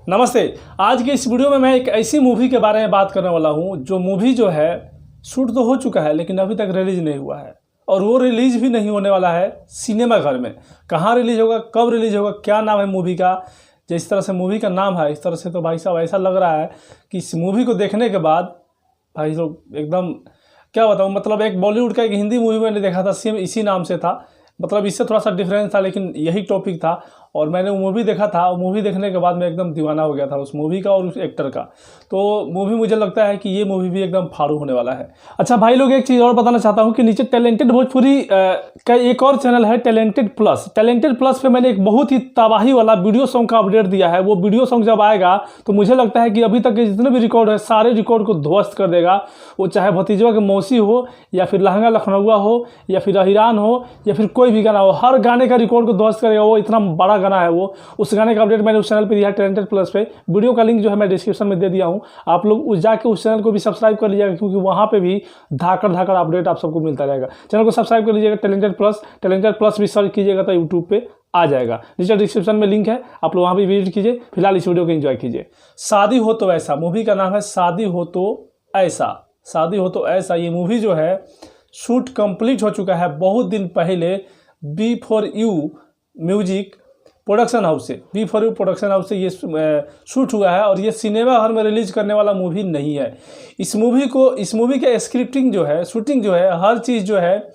नमस्ते। आज के इस वीडियो में मैं एक ऐसी मूवी के बारे में बात करने वाला हूं जो मूवी जो है शूट तो हो चुका है लेकिन अभी तक रिलीज नहीं हुआ है और वो रिलीज भी नहीं होने वाला है सिनेमा घर में। कहां रिलीज होगा, कब रिलीज होगा, क्या नाम है मूवी का, जिस तरह से मूवी का नाम है इस तरह से तो भाई साहब ऐसा लग रहा है कि इस मूवी को देखने के बाद भाई लोग एकदम क्या बताऊँ, मतलब एक बॉलीवुड का एक हिंदी मूवी मैंने देखा था, सेम इसी नाम से था, मतलब इससे थोड़ा सा डिफरेंस था लेकिन यही टॉपिक था और मैंने वो मूवी देखा था और मूवी देखने के बाद मैं एकदम दीवाना हो गया था उस मूवी का और उस एक्टर का। तो मूवी मुझे लगता है कि ये मूवी भी एकदम फाड़ू होने वाला है। अच्छा भाई लोग, एक चीज़ और बताना चाहता हूँ कि नीचे टैलेंटेड भोजपुरी का एक और चैनल है टैलेंटेड प्लस पे मैंने एक बहुत ही तबाही वाला वीडियो सॉन्ग का अपडेट दिया है। वो वीडियो सॉन्ग जब आएगा तो मुझे लगता है कि अभी तक के जितने भी रिकॉर्ड है सारे रिकॉर्ड को ध्वस्त कर देगा। वो चाहे भतीजवा के मौसी हो या फिर लहंगा लखनऊआ हो या फिर अहिरान हो या फिर कोई भी गाना हो, हर गाने का रिकॉर्ड को ध्वस्त करेगा। वो इतना बड़ा गाना है वो, उस गाने का अपडेट मैंने उस चैनल पे दिया है टैलेंटेड प्लस पे। वीडियो का लिंक जो है मैं डिस्क्रिप्शन में दे दिया हूँ, आप लोग जाके उस चैनल को भी सब्सक्राइब कर लीजिएगा क्योंकि वहाँ पे भी धाकड़ अपडेट आप सबको मिलता रहेगा। चैनल को सब्सक्राइब कर लीजिएगा टैलेंटेड प्लस भी सर्च कीजिएगा तो यूट्यूब पे आ जाएगा। नीचे डिस्क्रिप्शन में लिंक है, आप लोग वहाँ भी विजिट कीजिए। फिलहाल इस वीडियो को एंजॉय कीजिए। शादी हो तो ऐसा, मूवी का नाम है शादी हो तो ऐसा। ये मूवी जो है शूट कंप्लीट हो चुका है बहुत दिन पहले B4U म्यूजिक प्रोडक्शन हाउस से ये शूट हुआ है और ये सिनेमा घर में रिलीज करने वाला मूवी नहीं है। इस मूवी के स्क्रिप्टिंग जो है, शूटिंग जो है, हर चीज़ जो है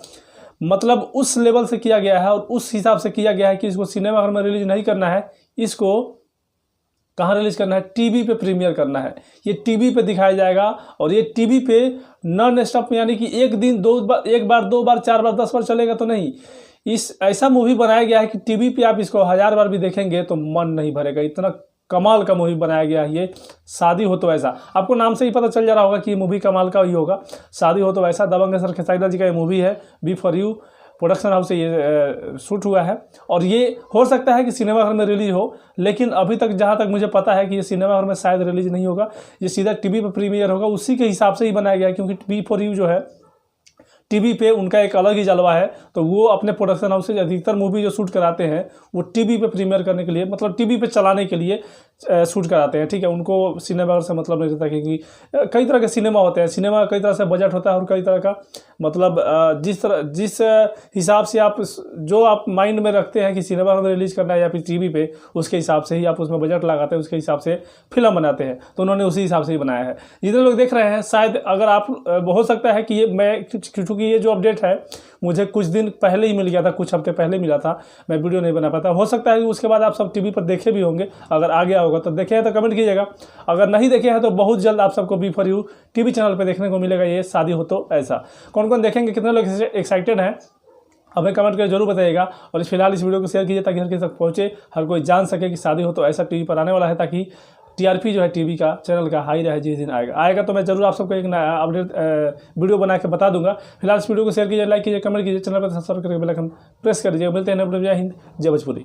मतलब उस लेवल से किया गया है और उस हिसाब से किया गया है कि इसको सिनेमा घर में रिलीज नहीं करना है। इसको कहाँ रिलीज करना है? टीवी पे प्रीमियर करना है। ये टीवी पे दिखाया जाएगा और ये टीवी पे नॉन स्टॉप, यानी कि एक दिन एक बार, दो बार, 4 बार, 10 बार चलेगा तो नहीं। इस ऐसा मूवी बनाया गया है कि टीवी पे आप इसको 1000 बार भी देखेंगे तो मन नहीं भरेगा। इतना कमाल का मूवी बनाया गया है ये शादी हो तो ऐसा। आपको नाम से ही पता चल जा रहा होगा कि ये मूवी कमाल का ही होगा। शादी हो तो ऐसा दबंग सर खेसारी जी का ये मूवी है। B4U प्रोडक्शन हाउस से ये शूट हुआ है और ये हो सकता है कि सिनेमा घर में रिलीज हो, लेकिन अभी तक जहाँ तक मुझे पता है कि ये सिनेमा घर में शायद रिलीज नहीं होगा, ये सीधा टीवी पर प्रीमियर होगा। उसी के हिसाब से ही बनाया गया है क्योंकि B4U जो है टीवी पे उनका एक अलग ही जलवा है। तो वो अपने प्रोडक्शन हाउस से अधिकतर मूवी जो शूट कराते हैं वो टीवी पे प्रीमियर करने के लिए, मतलब टीवी पे चलाने के लिए शूट कराते हैं। ठीक है, उनको सिनेमा घर से मतलब नहीं रहता क्योंकि कई तरह के सिनेमा होते हैं। सिनेमा का कई तरह से बजट होता है और कई तरह का मतलब जिस हिसाब से आप माइंड में रखते हैं कि सिनेमा घर में रिलीज करना है या फिर टीवी पे, उसके हिसाब से ही आप उसमें बजट लगाते हैं, उसके हिसाब से फिल्म बनाते हैं। तो उन्होंने उसी हिसाब से ही बनाया है। जितने लोग देख रहे हैं शायद अगर आप हो सकता है कि ये मैं, क्योंकि ये जो अपडेट है मुझे कुछ दिन पहले ही मिल गया था, कुछ हफ्ते पहले मिला था, मैं वीडियो नहीं बना पाता। हो सकता है कि उसके बाद आप सब टीवी पर देखे भी होंगे। अगर आ गया होगा तो देखे हैं तो कमेंट कीजिएगा, अगर नहीं देखे हैं तो बहुत जल्द आप सबको B4U टीवी चैनल पे देखने को मिलेगा ये शादी हो तो ऐसा। कौन कौन देखेंगे, कितने लोग एक्साइटेड हैं, हमें कमेंट करके जरूर बताइएगा। और फिलहाल इस वीडियो को शेयर कीजिए ताकि हर किसी तक पहुँचे, हर कोई जान सके कि शादी हो तो ऐसा टीवी पर आने वाला है, ताकि TRP जो है टीवी का चैनल का हाई रहे। जिस दिन आएगा तो मैं जरूर आप सबको एक नया अपडेट वीडियो बना के बता दूंगा। फिलहाल इस वीडियो को शेयर कीजिए, लाइक कीजिए, कमेंट कीजिए, चैनल पर सब्सक्राइब करके बेल आइकन प्रेस कर दीजिए। मिलते हैं नए वीडियो में। जय हिंद, जय भोजपुरी।